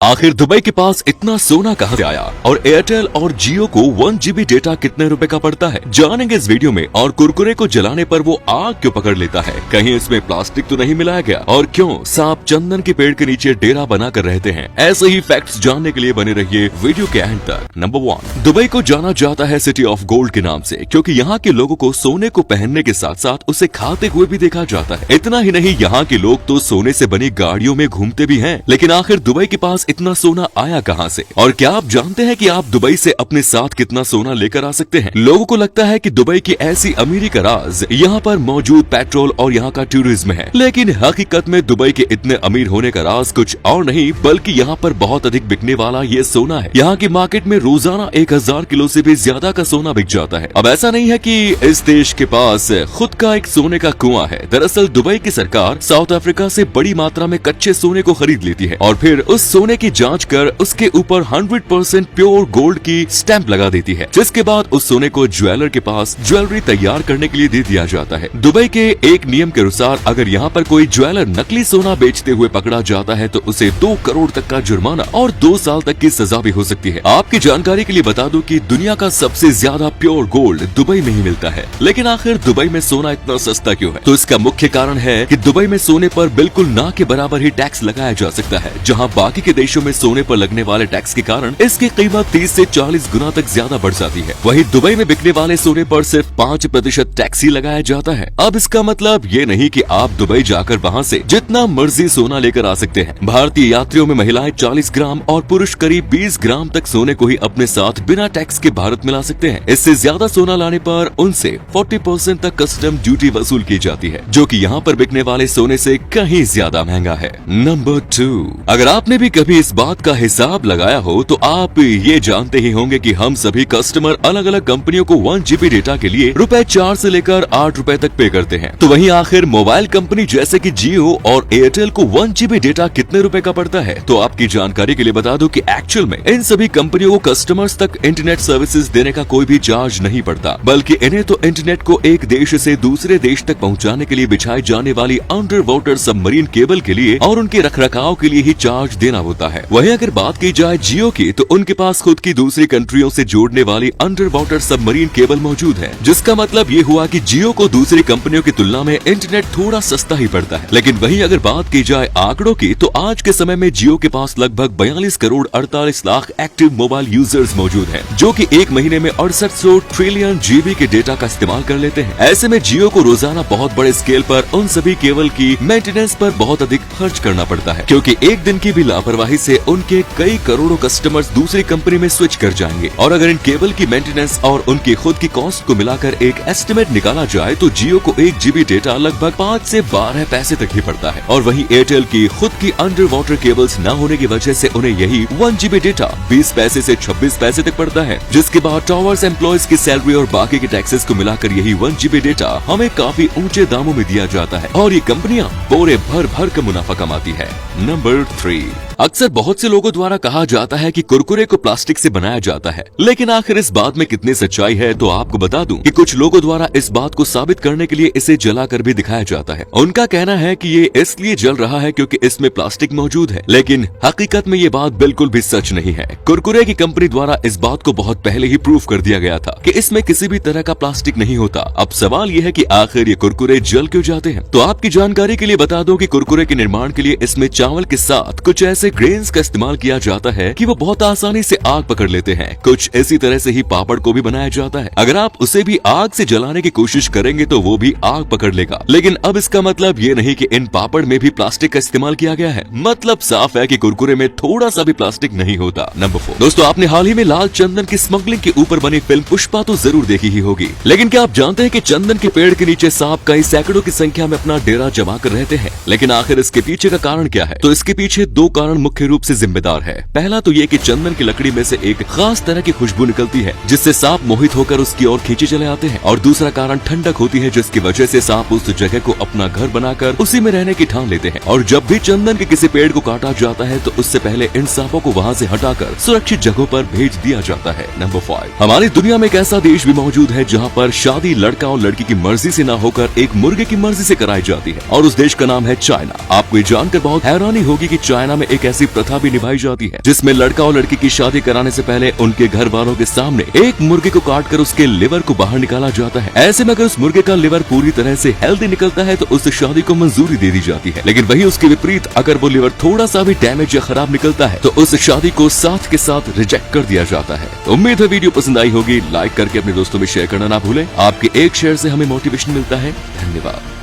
आखिर दुबई के पास इतना सोना कहां से आया और एयरटेल और जियो को 1 GB डेटा कितने रुपए का पड़ता है, जानेंगे इस वीडियो में। और कुरकुरे को जलाने पर वो आग क्यों पकड़ लेता है, कहीं इसमें प्लास्टिक तो नहीं मिलाया गया, और क्यों सांप चंदन के पेड़ के नीचे डेरा बनाकर रहते हैं। ऐसे ही फैक्ट्स जानने के लिए बने रहिए वीडियो के एंड तक। नंबर 1, दुबई को जाना जाता है सिटी ऑफ गोल्ड के नाम से, क्योंकि यहाँ के लोगों को सोने को पहनने के साथ साथ उसे खाते हुए भी देखा जाता है। इतना ही नहीं, यहाँ के लोग तो सोने से बनी गाड़ियों में घूमते भी हैं। लेकिन आखिर दुबई के पास इतना सोना आया कहां से, और क्या आप जानते हैं कि आप दुबई से अपने साथ कितना सोना लेकर आ सकते हैं? लोगों को लगता है कि दुबई की ऐसी अमीरी का राज यहाँ पर मौजूद पेट्रोल और यहाँ का टूरिज्म है, लेकिन हकीकत में दुबई के इतने अमीर होने का राज कुछ और नहीं बल्कि यहाँ पर बहुत अधिक बिकने वाला ये सोना है। यहाँ की मार्केट में रोजाना 1000 किलो से भी ज्यादा का सोना बिक जाता है। अब ऐसा नहीं है कि इस देश के पास खुद का एक सोने का कुआं है। दरअसल दुबई की सरकार साउथ अफ्रीका से बड़ी मात्रा में कच्चे सोने को खरीद लेती है और फिर उस सोने की जांच कर उसके ऊपर 100% प्योर गोल्ड की स्टैंप लगा देती है, जिसके बाद उस सोने को ज्वेलर के पास ज्वेलरी तैयार करने के लिए दे दिया जाता है। दुबई के एक नियम के अनुसार अगर यहाँ पर कोई ज्वेलर नकली सोना बेचते हुए पकड़ा जाता है तो उसे 2 करोड़ तक का जुर्माना और 2 साल तक की सजा भी हो सकती है। आपकी जानकारी के लिए बता दूं कि दुनिया का सबसे ज्यादा प्योर गोल्ड दुबई में ही मिलता है। लेकिन आखिर दुबई में सोना इतना सस्ता क्यों है? तो इसका मुख्य कारण है कि दुबई में सोने पर बिल्कुल ना के बराबर ही टैक्स लगाया जा सकता है, जहाँ बाकी के देशों में सोने पर लगने वाले टैक्स के कारण इसकी कीमत 30 से 40 गुना तक ज्यादा बढ़ जाती है। वहीं दुबई में बिकने वाले सोने पर सिर्फ 5% टैक्स ही लगाया जाता है। अब इसका मतलब ये नहीं कि आप दुबई जाकर वहाँ से जितना मर्जी सोना लेकर आ सकते हैं। भारतीय यात्रियों में महिलाएं 40 ग्राम और पुरुष करीब 20 ग्राम तक सोने को ही अपने साथ बिना टैक्स के भारत में ला सकते हैं। इससे ज्यादा सोना लाने पर उनसे 40% तक कस्टम ड्यूटी वसूल की जाती है, जो कि यहाँ पर बिकने वाले सोने से कहीं ज्यादा महंगा है। नंबर 2, अगर आपने भी कभी इस बात का हिसाब लगाया हो तो आप ये जानते ही होंगे कि हम सभी कस्टमर अलग अलग कंपनियों को 1 GB डेटा के लिए ₹4 से लेकर ₹8 तक पे करते हैं। तो वहीं आखिर मोबाइल कंपनी जैसे कि जियो और एयरटेल को 1 GB डेटा कितने रुपए का पड़ता है? तो आपकी जानकारी के लिए बता दूं कि एक्चुअल में इन सभी कंपनियों को कस्टमर्स तक इंटरनेट सर्विसेज देने का कोई भी चार्ज नहीं पड़ता, बल्कि इन्हें तो इंटरनेट को एक देश से दूसरे देश तक पहुँचाने के लिए बिछाई जाने वाली अंडर वाटर सबमरीन केबल के लिए और उनके रखरखाव के लिए ही चार्ज देना होता है। वहीं अगर बात की जाए जियो की, तो उनके पास खुद की दूसरी कंट्रियों से जोड़ने वाली अंडर वाटर सबमरीन केबल मौजूद है, जिसका मतलब ये हुआ कि जियो को दूसरी कंपनियों की तुलना में इंटरनेट थोड़ा सस्ता ही पड़ता है। लेकिन वहीं अगर बात की जाए आंकड़ों की, तो आज के समय में जियो के पास लगभग 42 crore 48 lakh active mobile users मौजूद हैं, जो कि एक महीने में 6800 ट्रिलियन GB के डेटा का इस्तेमाल कर लेते हैं। ऐसे में जियो को रोजाना बहुत बड़े स्केल पर उन सभी केबल की मेंटेनेंस पर बहुत अधिक खर्च करना पड़ता है, क्योंकि एक दिन की भी लापरवाही से उनके कई करोड़ों कस्टमर्स दूसरी कंपनी में स्विच कर जाएंगे। और अगर इन केबल की मेंटेनेंस और उनकी खुद की कॉस्ट को मिलाकर एक एस्टिमेट निकाला जाए तो जियो को 1 GB डेटा लगभग 5 से 12 पैसे तक ही पड़ता है। और वहीं एयरटेल की खुद की अंडर वाटर केबल्स न होने की वजह से उन्हें यही 1 GB डेटा 20 पैसे से 26 पैसे तक पड़ता है, जिसके बाद टावर्स एम्प्लॉयज की सैलरी और बाकी के टैक्सेस को मिलाकर यही 1 GB डेटा हमें काफी ऊंचे दामों में दिया जाता है, और ये कंपनियां बोरे भर भर का मुनाफा कमाती है। नंबर 3, अक्सर बहुत से लोगों द्वारा कहा जाता है कि कुरकुरे को प्लास्टिक से बनाया जाता है, लेकिन आखिर इस बात में कितनी सच्चाई है? तो आपको बता दूं कि कुछ लोगों द्वारा इस बात को साबित करने के लिए इसे जलाकर भी दिखाया जाता है। उनका कहना है कि ये इसलिए जल रहा है क्योंकि इसमें प्लास्टिक मौजूद है, लेकिन हकीकत में ये बात बिल्कुल भी सच नहीं है। कुरकुरे की कंपनी द्वारा इस बात को बहुत पहले ही प्रूव कर दिया गया था कि इसमें किसी भी तरह का प्लास्टिक नहीं होता। अब सवाल ये है कि आखिर ये कुरकुरे जल क्यों जाते हैं? तो आपकी जानकारी के लिए बता दो कि कुरकुरे के निर्माण के लिए इसमें चावल के साथ कुछ ऐसे ग्रेन्स का इस्तेमाल किया जाता है कि वो बहुत आसानी से आग पकड़ लेते हैं। कुछ इसी तरह से ही पापड़ को भी बनाया जाता है। अगर आप उसे भी आग से जलाने की कोशिश करेंगे तो वो भी आग पकड़ लेगा। लेकिन अब इसका मतलब ये नहीं कि इन पापड़ में भी प्लास्टिक का इस्तेमाल किया गया है। मतलब साफ है कि कुरकुरे में थोड़ा सा भी प्लास्टिक नहीं होता। नंबर 4, दोस्तों आपने हाल ही में लाल चंदन की स्मगलिंग के ऊपर बनी फिल्म पुष्पा तो जरूर देखी ही होगी, लेकिन क्या आप जानते हैं कि चंदन के पेड़ के नीचे सांप कई सैकड़ों की संख्या में अपना डेरा जमा कर रहते हैं? लेकिन आखिर इसके पीछे का कारण क्या है? तो इसके पीछे 2 कारण मुख्य रूप से जिम्मेदार है। पहला तो ये कि चंदन की लकड़ी में से एक खास तरह की खुशबू निकलती है, जिससे सांप मोहित होकर उसकी ओर खींचे चले आते हैं। और दूसरा कारण ठंडक होती है, जिसकी वजह से सांप उस जगह को अपना घर बनाकर उसी में रहने की ठान लेते हैं। और जब भी चंदन के किसी पेड़ को काटा जाता है तो उससे पहले इन सांपों को वहाँ से हटाकर सुरक्षित जगहों पर भेज दिया जाता है। नंबर 5, हमारी दुनिया में एक ऐसा देश भी मौजूद है जहाँ पर शादी लड़का और लड़की की मर्जी से न होकर एक मुर्गे की मर्जी से कराई जाती है, और उस देश का नाम है चाइना। आपको ये जानकर बहुत हैरानी होगी कि चाइना में एक एक ऐसी प्रथा भी निभाई जाती है जिसमें लड़का और लड़की की शादी कराने से पहले उनके घर वालों के सामने एक मुर्गे को काट कर उसके लिवर को बाहर निकाला जाता है। ऐसे में अगर उस मुर्गे का लिवर पूरी तरह से हेल्दी निकलता है तो उस शादी को मंजूरी दे दी जाती है, लेकिन वही उसके विपरीत अगर वो लिवर थोड़ा सा भी डैमेज या खराब निकलता है तो उस शादी को साथ के साथ रिजेक्ट कर दिया जाता है। उम्मीद है वीडियो पसंद आई होगी। लाइक करके अपने दोस्तों में शेयर करना ना भूलें। आपके एक शेयर से हमें मोटिवेशन मिलता है। धन्यवाद।